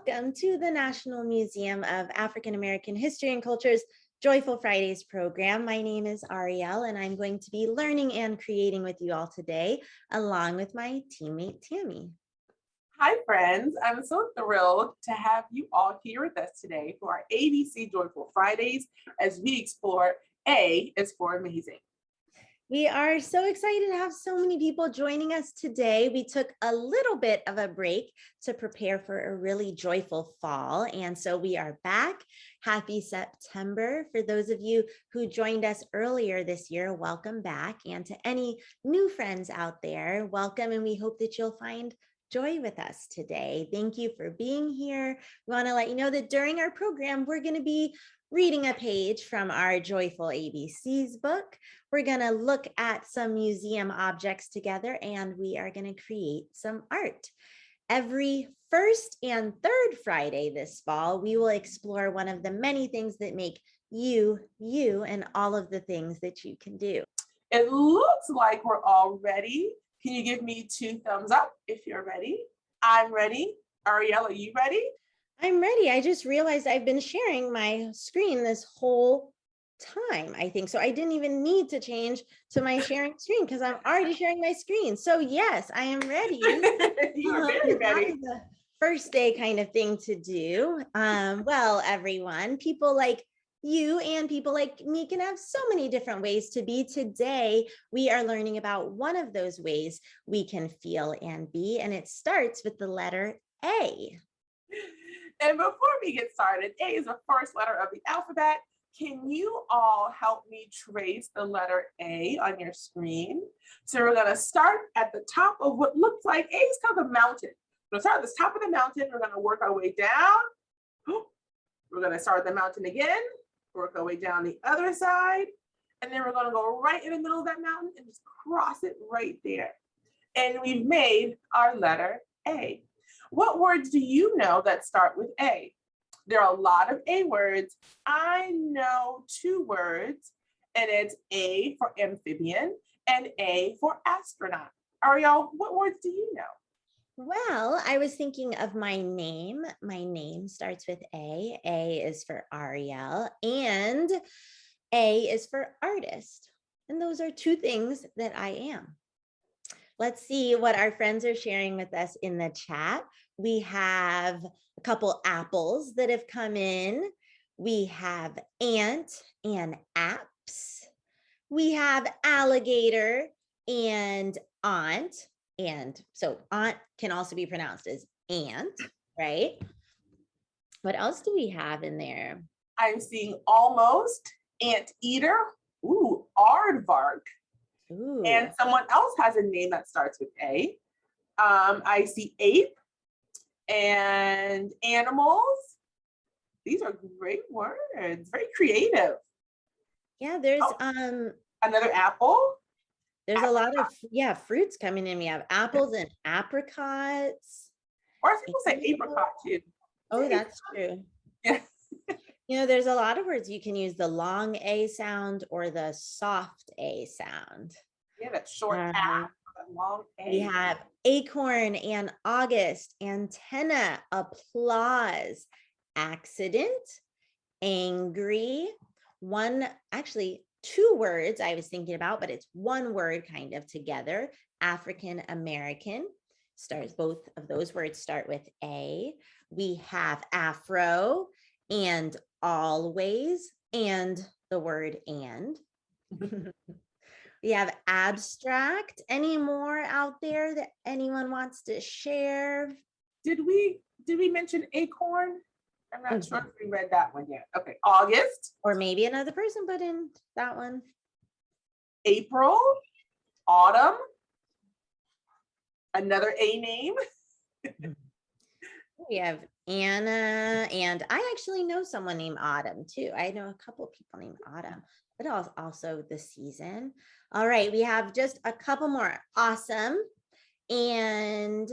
Welcome to the National Museum of African American History and Culture's Joyful Fridays program. My name is Ariel, and I'm going to be learning and creating with you all today, along with my teammate, Tammy. Hi, friends. I'm so thrilled to have you all here with us today for our ABC Joyful Fridays as we explore A is for amazing. We are so excited to have so many people joining us today. We took a little bit of a break to prepare for a really joyful fall. And so we are back. Happy September. For those of you who joined us earlier this year, welcome back. And to any new friends out there, welcome. And we hope that you'll find joy with us today. Thank you for being here. We want to let you know that during our program, we're going to be reading a page from our Joyful ABCs book. We're going to look at some museum objects together, and we are going to create some art. Every first and third Friday this fall, we will explore one of the many things that make you, you, and all of the things that you can do. It looks like we're all ready. Can you give me 2 thumbs up if you're ready? I'm ready. Ariel, are you ready? I'm ready. I just realized I've been sharing my screen this whole time, I think. So I didn't even need to change to my sharing screen because I'm already sharing my screen. So yes, I am ready. You're very ready. That is a first day kind of thing to do. Well, everyone, people like you and people like me can have so many different ways to be. Today, we are learning about one of those ways we can feel and be, and it starts with the letter A. And before we get started, A is the first letter of the alphabet. Can you all help me trace the letter A on your screen? So we're going to start at the top of what looks like A is kind of a mountain. We're going to start at the top of the mountain. We're going to work our way down. We're going to start at the mountain again, work our way down the other side. And then we're going to go right in the middle of that mountain and just cross it right there. And we've made our letter A. What words do you know that start with A? There are a lot of A words. I know 2 words, and it's A for amphibian and A for astronaut. Ariel, what words do you know? Well, I was thinking of my name. My name starts with A. A is for Ariel, and A is for artist. And those are 2 things that I am. Let's see what our friends are sharing with us in the chat. We have a couple apples that have come in. We have ant and apps. We have alligator and aunt. And so aunt can also be pronounced as ant, right? What else do we have in there? I'm seeing almost, anteater, ooh, aardvark. Ooh. And someone else has a name that starts with A. I see ape and animals. These are great words, very creative. Yeah, there's another apple. There's apricot. A lot of fruits coming in. We have apples and apricots. Or some people say apricot too. Oh, that's true. Yeah. You know, there's a lot of words you can use the long A sound or the soft A sound. Yeah, that short A, that long A. We have acorn and August, antenna, applause, accident, angry, 2 words I was thinking about, but it's 1 word kind of together, African American. Both of those words start with A. We have afro and always, and the word and. We have abstract. Any more out there that anyone wants to share? Did we mention acorn? I'm not sure if we read that one yet. Okay, August. Or maybe another person put in that one. April, autumn, another A name. We have Anna, and I actually know someone named Autumn too. I know a couple of people named Autumn, but also the season. All right, we have just a couple more. Awesome and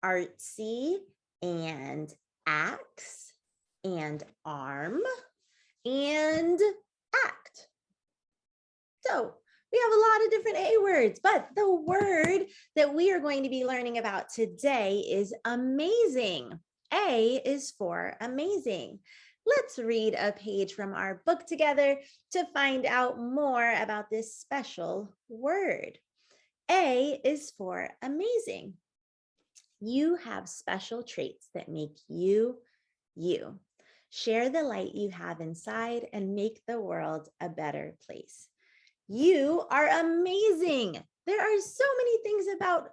artsy and axe and arm and act. So we have a lot of different A words, but the word that we are going to be learning about today is amazing. A is for amazing. Let's read a page from our book together to find out more about this special word. A is for amazing. You have special traits that make you, you. Share the light you have inside and make the world a better place. You are amazing. There are so many things about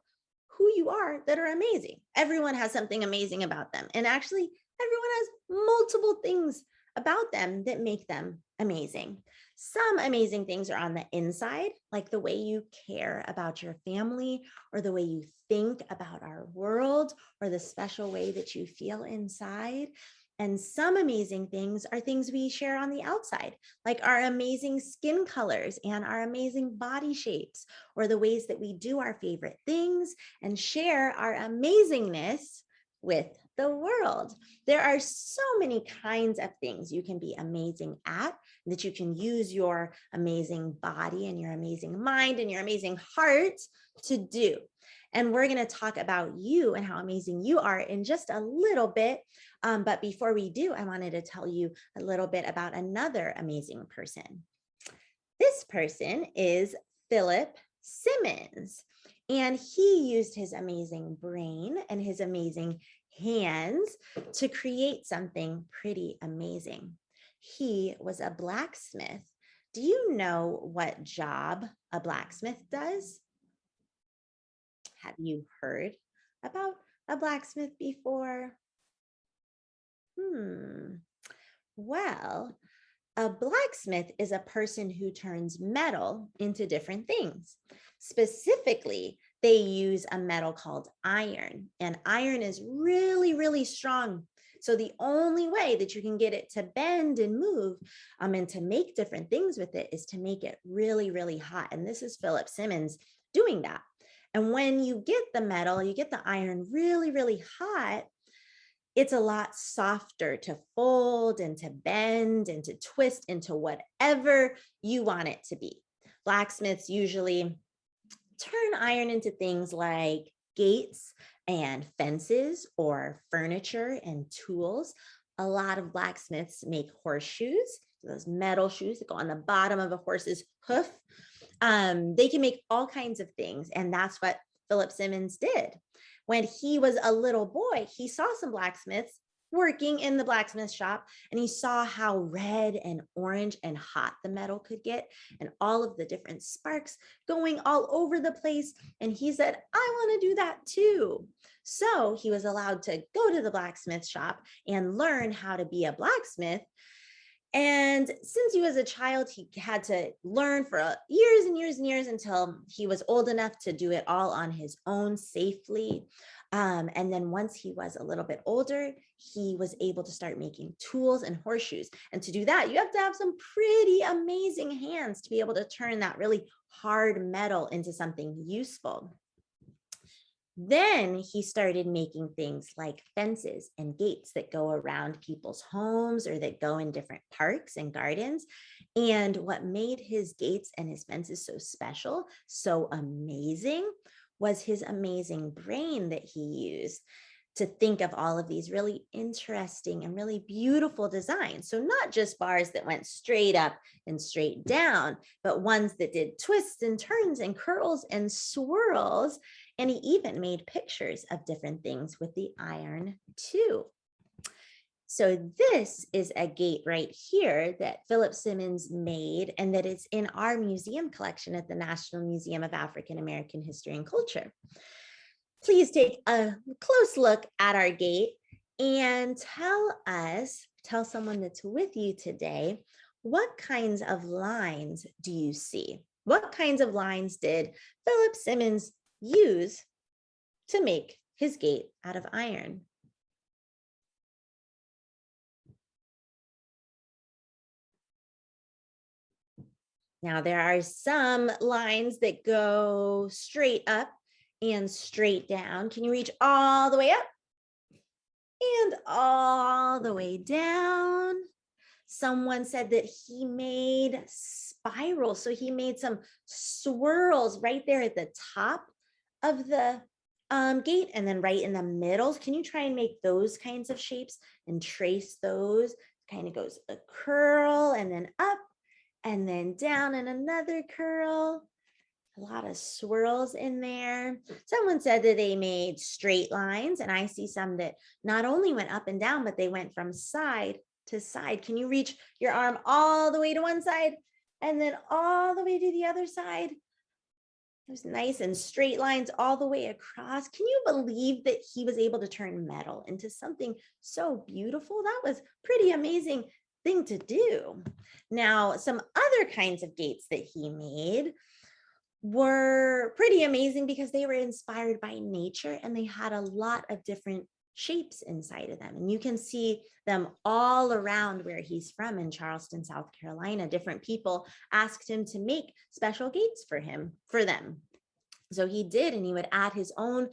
who you are that are amazing. Everyone has something amazing about them. And actually, everyone has multiple things about them that make them amazing. Some amazing things are on the inside, like the way you care about your family, or the way you think about our world, or the special way that you feel inside. And some amazing things are things we share on the outside, like our amazing skin colors and our amazing body shapes, or the ways that we do our favorite things and share our amazingness with the world. There are so many kinds of things you can be amazing at, that you can use your amazing body and your amazing mind and your amazing heart to do. And we're going to talk about you and how amazing you are in just a little bit. But before we do, I wanted to tell you a little bit about another amazing person. This person is Philip Simmons, and he used his amazing brain and his amazing hands to create something pretty amazing. He was a blacksmith. Do you know what job a blacksmith does? Have you heard about a blacksmith before? Well, a blacksmith is a person who turns metal into different things. Specifically, they use a metal called iron, and iron is really, really strong. So the only way that you can get it to bend and move and to make different things with it is to make it really, really hot. And this is Philip Simmons doing that. And when you get the metal, you get the iron really, really hot, it's a lot softer to fold and to bend and to twist into whatever you want it to be. Blacksmiths usually turn iron into things like gates and fences, or furniture and tools. A lot of blacksmiths make horseshoes, those metal shoes that go on the bottom of a horse's hoof. They can make all kinds of things, and that's what Philip Simmons did. When he was a little boy, he saw some blacksmiths working in the blacksmith shop, and he saw how red and orange and hot the metal could get, and all of the different sparks going all over the place. And he said, I want to do that too. So he was allowed to go to the blacksmith shop and learn how to be a blacksmith. And since he was a child, he had to learn for years and years and years until he was old enough to do it all on his own safely. And then once he was a little bit older, he was able to start making tools and horseshoes. And to do that, you have to have some pretty amazing hands to be able to turn that really hard metal into something useful. Then he started making things like fences and gates that go around people's homes, or that go in different parks and gardens. And what made his gates and his fences so special, so amazing, was his amazing brain that he used to think of all of these really interesting and really beautiful designs. So not just bars that went straight up and straight down, but ones that did twists and turns and curls and swirls. And he even made pictures of different things with the iron too. So this is a gate right here that Philip Simmons made, and that is in our museum collection at the National Museum of African American History and Culture. Please take a close look at our gate and tell someone that's with you today, what kinds of lines do you see? What kinds of lines did Philip Simmons use to make his gate out of iron? Now, there are some lines that go straight up and straight down. Can you reach all the way up and all the way down? Someone said that he made spirals. So he made some swirls right there at the top of the gate, and then right in the middle. Can you try and make those kinds of shapes and trace those? Kind of goes a curl and then up and then down and another curl. A lot of swirls in there. Someone said that they made straight lines, and I see some that not only went up and down, but they went from side to side. Can you reach your arm all the way to one side and then all the way to the other side? Those nice and straight lines all the way across. Can you believe that he was able to turn metal into something so beautiful? That was pretty amazing thing to do. Now, some other kinds of gates that he made were pretty amazing because they were inspired by nature, and they had a lot of different shapes inside of them. And you can see them all around where he's from in Charleston, South Carolina. Different people asked him to make special gates for them. So he did, and he would add his own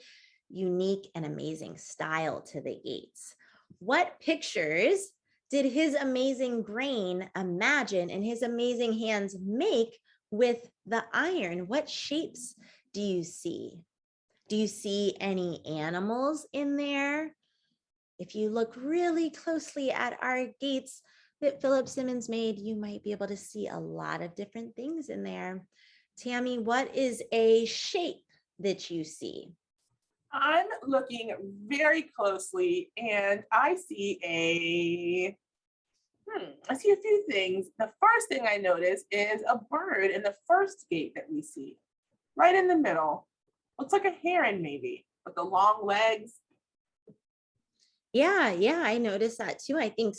unique and amazing style to the gates. What pictures did his amazing brain imagine and his amazing hands make with the iron? What shapes do you see? Do you see any animals in there? If you look really closely at our gates that Philip Simmons made, you might be able to see a lot of different things in there. Tammy, what is a shape that you see? I'm looking very closely, and I see a few things. The first thing I notice is a bird in the first gate that we see, right in the middle. Looks like a heron maybe, with the long legs. Yeah, I noticed that too. I think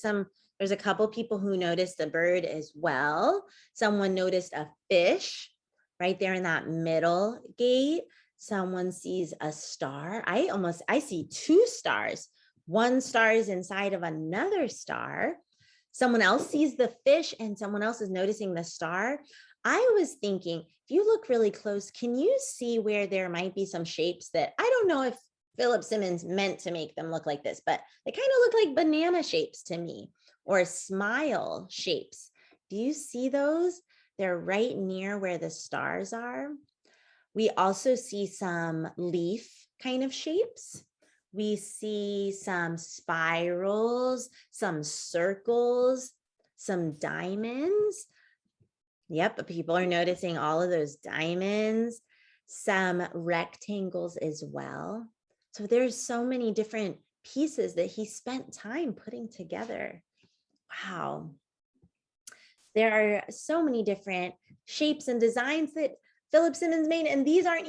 there's a couple people who noticed the bird as well. Someone noticed a fish right there in that middle gate. Someone sees a star. I see two stars. One star is inside of another star. Someone else sees the fish and someone else is noticing the star. I was thinking, if you look really close, can you see where there might be some shapes that I don't know if Philip Simmons meant to make them look like this, but they kind of look like banana shapes to me, or smile shapes. Do you see those? They're right near where the stars are. We also see some leaf kind of shapes. We see some spirals, some circles, some diamonds. Yep, people are noticing all of those diamonds, some rectangles as well. So there's so many different pieces that he spent time putting together. Wow. There are so many different shapes and designs that Philip Simmons made, and these are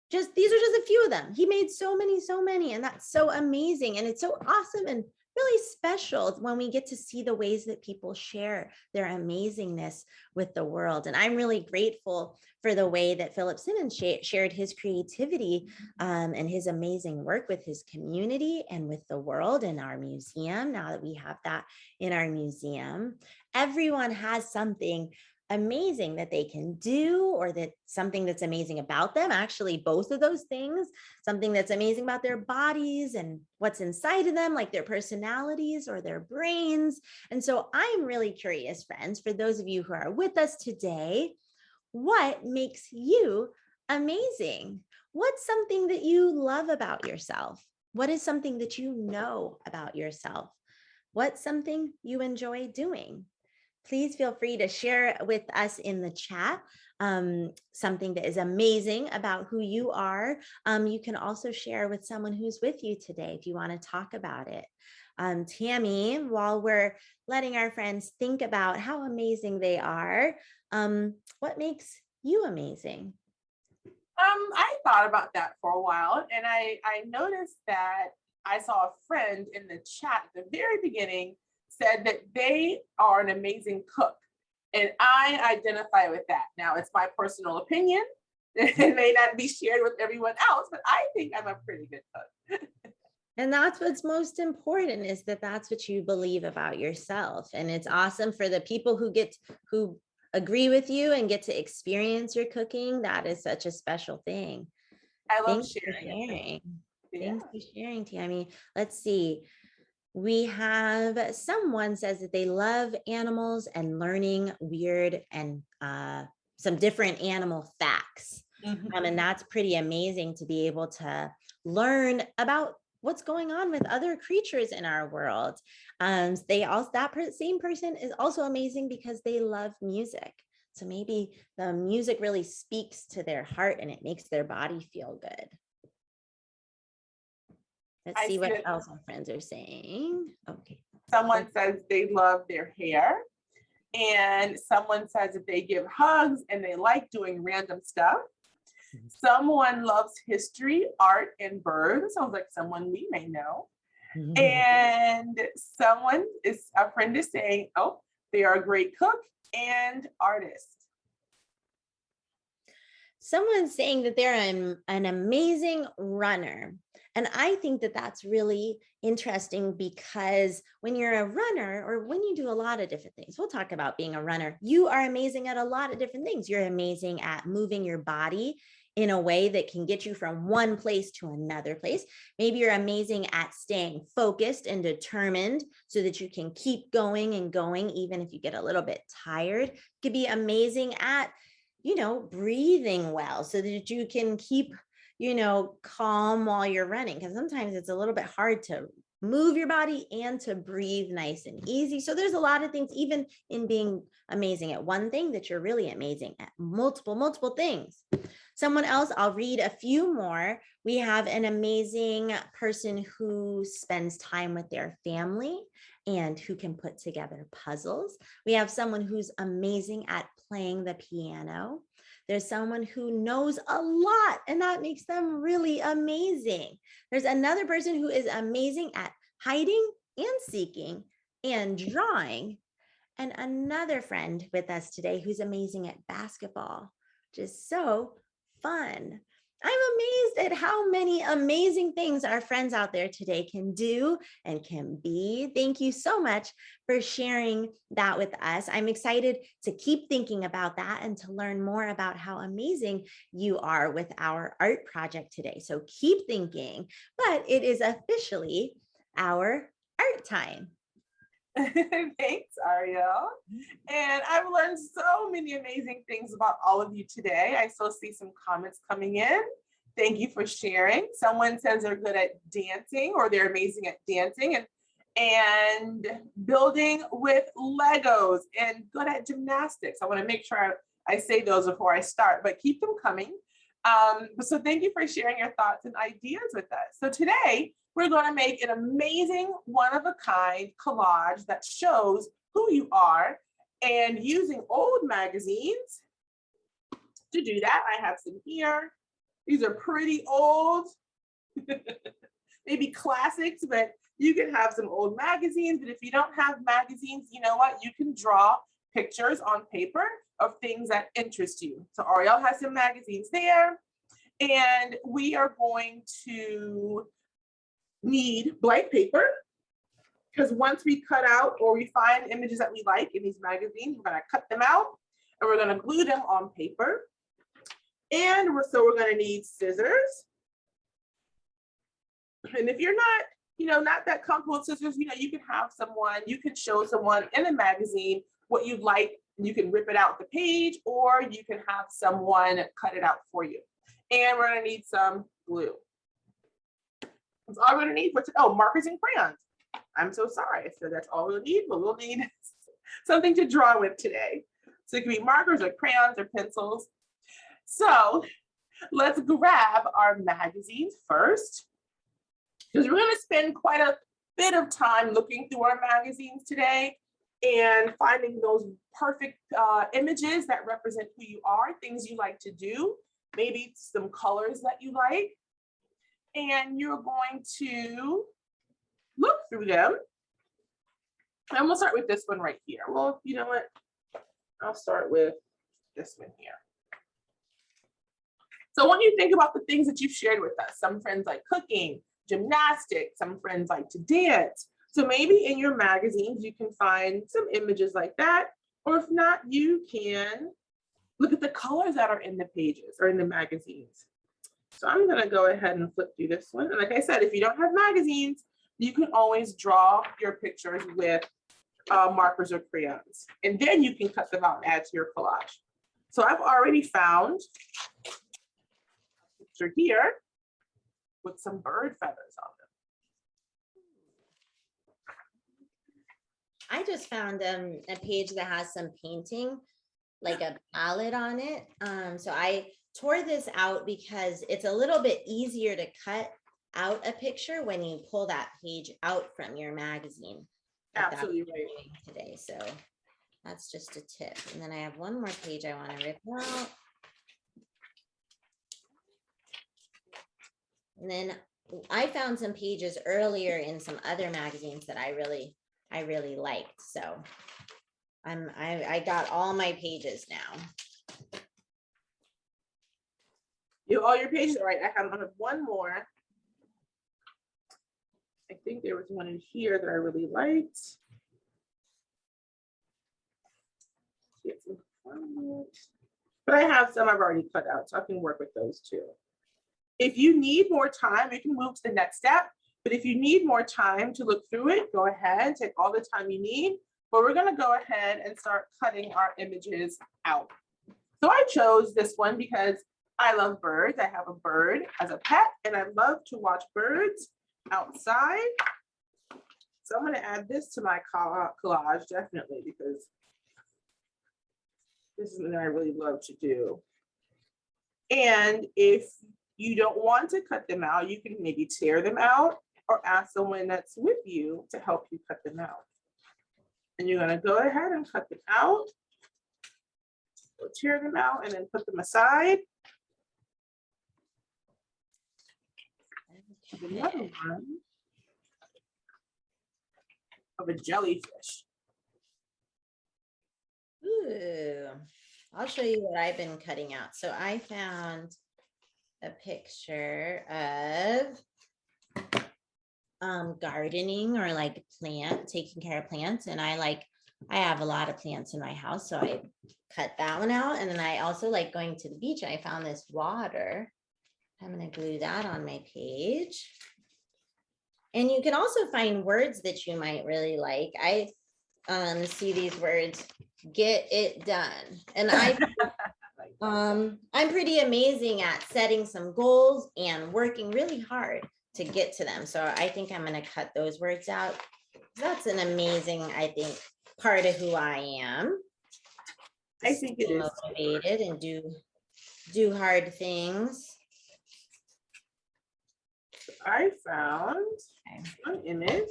just a few of them. He made so many, and that's so amazing. And it's so awesome and really special when we get to see the ways that people share their amazingness with the world. And I'm really grateful for the way that Philip Simmons shared his creativity and his amazing work with his community and with the world in our museum. Now that we have that in our museum, everyone has something amazing that they can do, or that something that's amazing about them. Actually, both of those things, something that's amazing about their bodies and what's inside of them, like their personalities or their brains. And so I'm really curious, friends, for those of you who are with us today, what makes you amazing? What's something that you love about yourself? What is something that you know about yourself? What's something you enjoy doing? Please feel free to share with us in the chat something that is amazing about who you are. You can also share with someone who's with you today if you want to talk about it. Tammy, while we're letting our friends think about how amazing they are, what makes you amazing? I thought about that for a while, and I noticed that I saw a friend in the chat at the very beginning said that they are an amazing cook, and I identify with that. Now, it's my personal opinion. It may not be shared with everyone else, but I think I'm a pretty good cook. And that's what's most important, is that that's what you believe about yourself. And it's awesome for the people who agree with you and get to experience your cooking. That is such a special thing. I love Thanks for sharing. Yeah. Thanks for sharing, Tammy. Let's see. We have someone says that they love animals and learning weird and some different animal facts. And that's pretty amazing to be able to learn about what's going on with other creatures in our world. They also, same person is also amazing because they love music. So maybe the music really speaks to their heart and it makes their body feel good. Let's see what else our friends are saying. Okay. Someone says they love their hair. And someone says that they give hugs and they like doing random stuff. Someone loves history, art, and birds. Sounds like someone we may know. And a friend is saying, oh, they are a great cook and artist. Someone's saying that they're an amazing runner. And I think that that's really interesting because when you're a runner or when you do a lot of different things, we'll talk about being a runner, you are amazing at a lot of different things. You're amazing at moving your body in a way that can get you from one place to another place. Maybe you're amazing at staying focused and determined so that you can keep going and going, even if you get a little bit tired. You could be amazing at, breathing well so that you can keep, calm while you're running. Because sometimes it's a little bit hard to move your body and to breathe nice and easy. So there's a lot of things, even in being amazing at one thing, that you're really amazing at multiple things. Someone else, I'll read a few more. We have an amazing person who spends time with their family and who can put together puzzles. We have someone who's amazing at playing the piano. There's someone who knows a lot, and that makes them really amazing. There's another person who is amazing at hiding and seeking and drawing. And another friend with us today who's amazing at basketball, which is so fun. I'm amazed at how many amazing things our friends out there today can do and can be. Thank you so much for sharing that with us. I'm excited to keep thinking about that and to learn more about how amazing you are with our art project today. So keep thinking, but it is officially our art time. Thanks, Ariel. And I've learned so many amazing things about all of you today. I still see some comments coming in. Thank you for sharing. Someone says they're good at dancing, or they're amazing at dancing and building with Legos, and good at gymnastics. I want to make sure I say those before I start, but keep them coming. So thank you for sharing your thoughts and ideas with us. So today, we're going to make an amazing one-of-a-kind collage that shows who you are, and using old magazines. To do that, I have some here. These are pretty old, maybe classics, but you can have some old magazines. But if you don't have magazines, you know what? You can draw pictures on paper of things that interest you. So Ariel has some magazines there, and we are going to need blank paper, because once we cut out or we find images that we like in these magazines, we're going to cut them out and we're going to glue them on paper. And we're going to need scissors. And if you're not that comfortable with scissors, you can have someone, you can show someone in a magazine what you'd like. You can rip it out the page, or you can have someone cut it out for you. And we're going to need some glue. That's all we're going to need markers and crayons. I'm so sorry. So that's all we'll need, but we'll need something to draw with today. So it can be markers or crayons or pencils. So let's grab our magazines first, because we're going to spend quite a bit of time looking through our magazines today and finding those perfect images that represent who you are, things you like to do, maybe some colors that you like. And you're going to look through them. And we'll start with this one right here. Well, you know what? I'll start with this one here. So when you think about the things that you've shared with us, some friends like cooking, gymnastics, some friends like to dance. So maybe in your magazines, you can find some images like that. Or if not, you can look at the colors that are in the pages or in the magazines. So I'm going to go ahead and flip through this one. And like I said, if you don't have magazines, you can always draw your pictures with markers or crayons. And then you can cut them out and add to your collage. So I've already found picture here with some bird feathers on them. I just found a page that has some painting, like a palette on it. So I tore this out because it's a little bit easier to cut out a picture when you pull that page out from your magazine. Like Absolutely right. Today, so that's just a tip. And then I have one more page I want to rip out. And then I found some pages earlier in some other magazines that I really liked. So I got all my pages now. All your pages are right. I have one more. I think there was one in here that I really liked. But I have some I've already cut out, so I can work with those too. If you need more time, you can move to the next step. But if you need more time to look through it, go ahead, take all the time you need. But we're going to go ahead and start cutting our images out. So I chose this one because I love birds. I have a bird as a pet, and I love to watch birds outside. So I'm going to add this to my collage, definitely, because this is something I really love to do. And if you don't want to cut them out, you can maybe tear them out or ask someone that's with you to help you cut them out. And you're going to go ahead and cut them out, or tear them out, and then put them aside. Another one of a jellyfish. Ooh, I'll show you what I've been cutting out. So I found a picture of gardening, or like taking care of plants. And I have a lot of plants in my house, so I cut that one out. And then I also like going to the beach. I found this water. I'm going to glue that on my page. And you can also find words that you might really like. I see these words, get it done. And I'm pretty amazing at setting some goals and working really hard to get to them. So I think I'm going to cut those words out. That's an amazing, I think, part of who I am. I think it is motivated and do hard things. I found one image.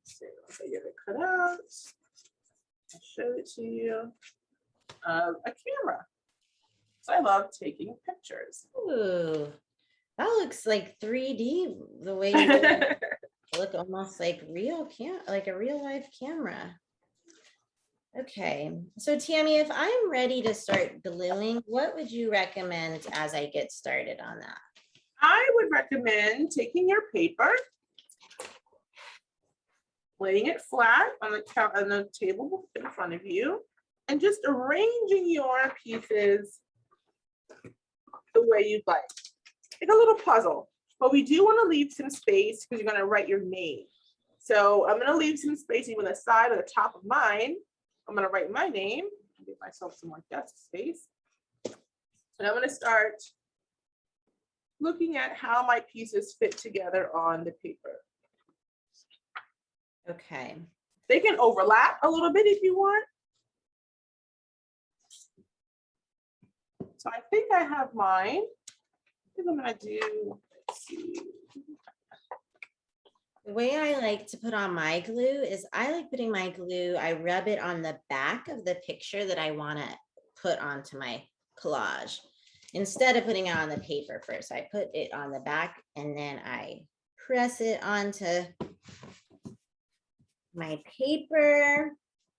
So you're gonna cut out. I'll show it to you. A camera. So I love taking pictures. Ooh, that looks like 3D. The way you look almost like like a real life camera. Okay, so Tammy, if I'm ready to start gluing, what would you recommend as I get started on that? I would recommend taking your paper, laying it flat on the table in front of you, and just arranging your pieces the way you'd like a little puzzle. But we do want to leave some space because you're going to write your name. So I'm going to leave some space even the side or the top of mine. I'm going to write my name, give myself some more desk space. And I'm going to start looking at how my pieces fit together on the paper. Okay. They can overlap a little bit if you want. So I think I have mine. I think I'm going to do, let's see. The way I like to put on my glue is I like putting my glue, I rub it on the back of the picture that I want to put onto my collage. Instead of putting it on the paper first, I put it on the back and then I press it onto my paper,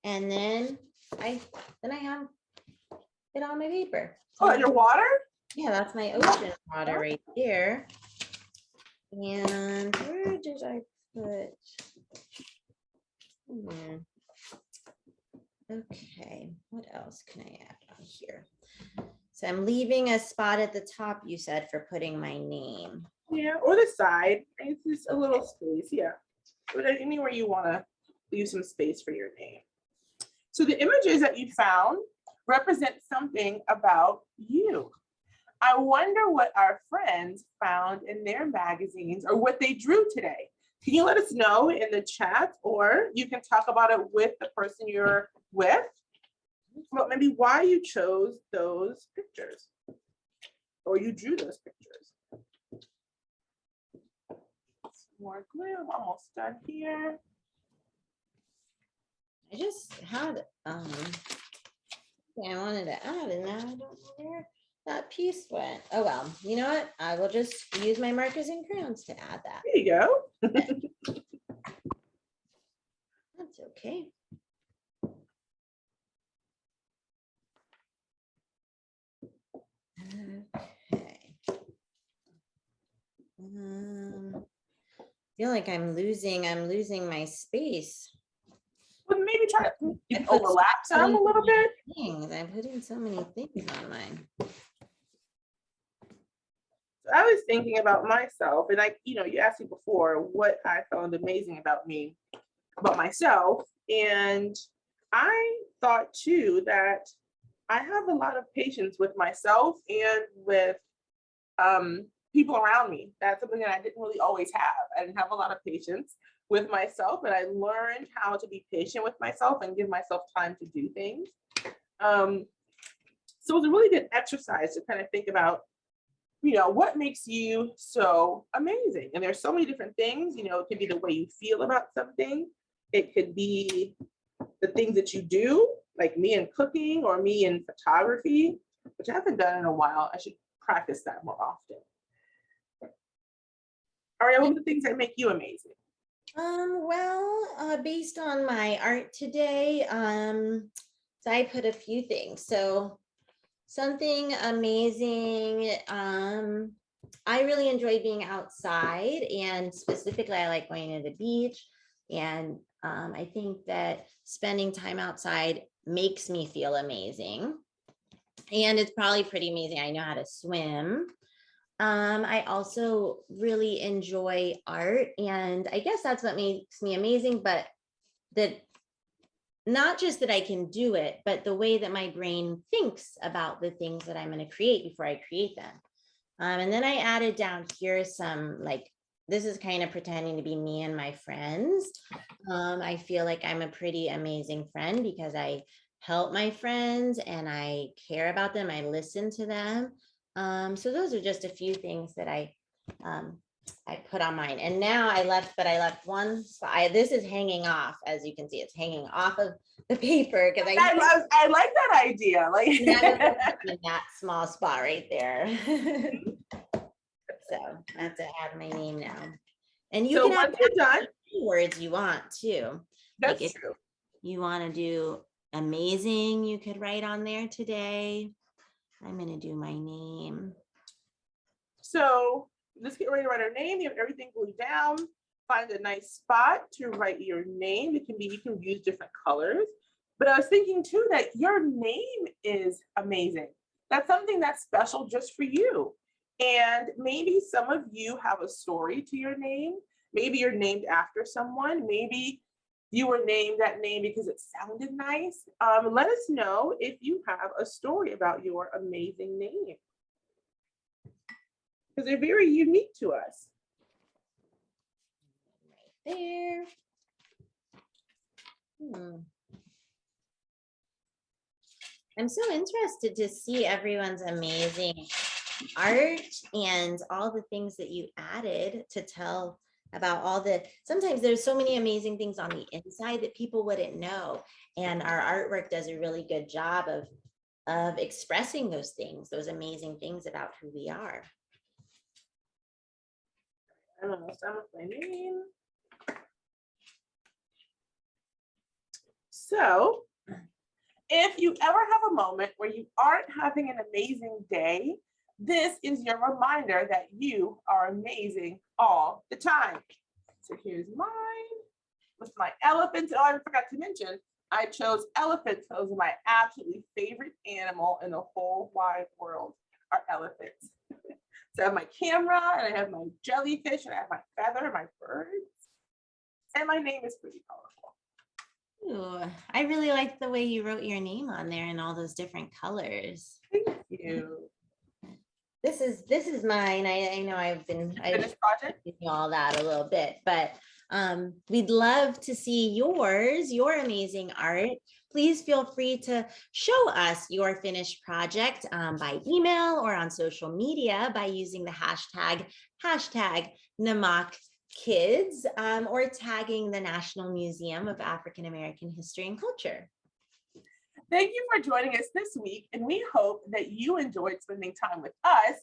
and then I have it on my paper. Oh, and your water? Yeah, that's my ocean water right there. And where did I put? Okay, what else can I add on here? So I'm leaving a spot at the top, you said, for putting my name. Yeah, or the side. It's just a little space, yeah. But anywhere you want to leave some space for your name. So the images that you found represent something about you. I wonder what our friends found in their magazines or what they drew today. Can you let us know in the chat, or you can talk about it with the person you're with, but maybe why you chose those pictures or you drew those pictures. Some more glue, I'm almost done here. I just had I wanted to add, and now I don't know where that piece went. Oh well, you know what? I will just use my markers and crayons to add that. There you go. That's okay. Okay. I feel like I'm losing my space. Well, maybe try to overlap some a little bit. I'm putting so many things on mine. So I was thinking about myself, and you asked me before what I found amazing about me, about myself, and I thought too that I have a lot of patience with myself and with people around me. That's something that I didn't really always have. I didn't have a lot of patience with myself, but I learned how to be patient with myself and give myself time to do things. So it's a really good exercise to kind of think about, what makes you so amazing? And there's so many different things, it could be the way you feel about something. It could be the things that you do, like me in cooking or me in photography, which I haven't done in a while. I should practice that more often. All right, what are the things that make you amazing? Well, based on my art today, so I put a few things. So something amazing. I really enjoy being outside, and specifically I like going to the beach. And I think that spending time outside makes me feel amazing. And it's probably pretty amazing. I know how to swim. I also really enjoy art, and I guess that's what makes me amazing, but that not just that I can do it, but the way that my brain thinks about the things that I'm going to create before I create them. And then I added down here some, like, this is kind of pretending to be me and my friends. I feel like I'm a pretty amazing friend because I help my friends and I care about them. I listen to them. So those are just a few things that I put on mine. And now I left one spot. This is hanging off, as you can see, it's hanging off of the paper because I like that idea. Like in that small spot right there. So I have to add my name now. And you can once you're done, words you want too. That's like true. You want to do amazing, you could write on there today. I'm going to do my name. So let's get ready to write our name. You have everything glued down. Find a nice spot to write your name. You can use different colors. But I was thinking too that your name is amazing. That's something that's special just for you. And maybe some of you have a story to your name. Maybe you're named after someone. Maybe you were named that name because it sounded nice. Let us know if you have a story about your amazing name, because they're very unique to us. Right there. I'm so interested to see everyone's amazing art and all the things that you added to tell about sometimes there's so many amazing things on the inside that people wouldn't know. And our artwork does a really good job of expressing those things, those amazing things about who we are. I'm almost done with my name. So if you ever have a moment where you aren't having an amazing day, this is your reminder that you are amazing all the time. So here's mine with my elephants. Oh, I forgot to mention, I chose elephants. Those are my absolutely favorite animal in the whole wide world are elephants. So I have my camera and I have my jellyfish and I have my feather, my birds. And my name is pretty colorful. Ooh, I really like the way you wrote your name on there in all those different colors. Thank you. This is mine. I know I've Finished project? you all that a little bit, but we'd love to see your amazing art. Please feel free to show us your finished project by email or on social media by using the hashtag nmaahc kids or tagging the National Museum of African American History and Culture. Thank you for joining us this week, and we hope that you enjoyed spending time with us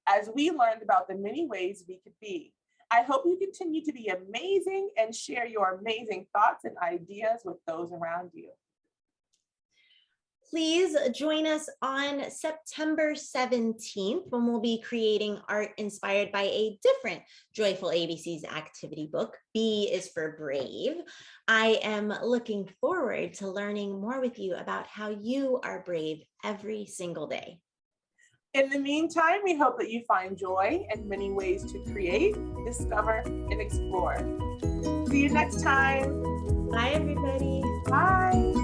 as we learned about the many ways we could be. I hope you continue to be amazing and share your amazing thoughts and ideas with those around you. Please join us on September 17th when we'll be creating art inspired by a different Joyful ABC's activity book, B is for Brave. I am looking forward to learning more with you about how you are brave every single day. In the meantime, we hope that you find joy and many ways to create, discover, and explore. See you next time. Bye, everybody. Bye.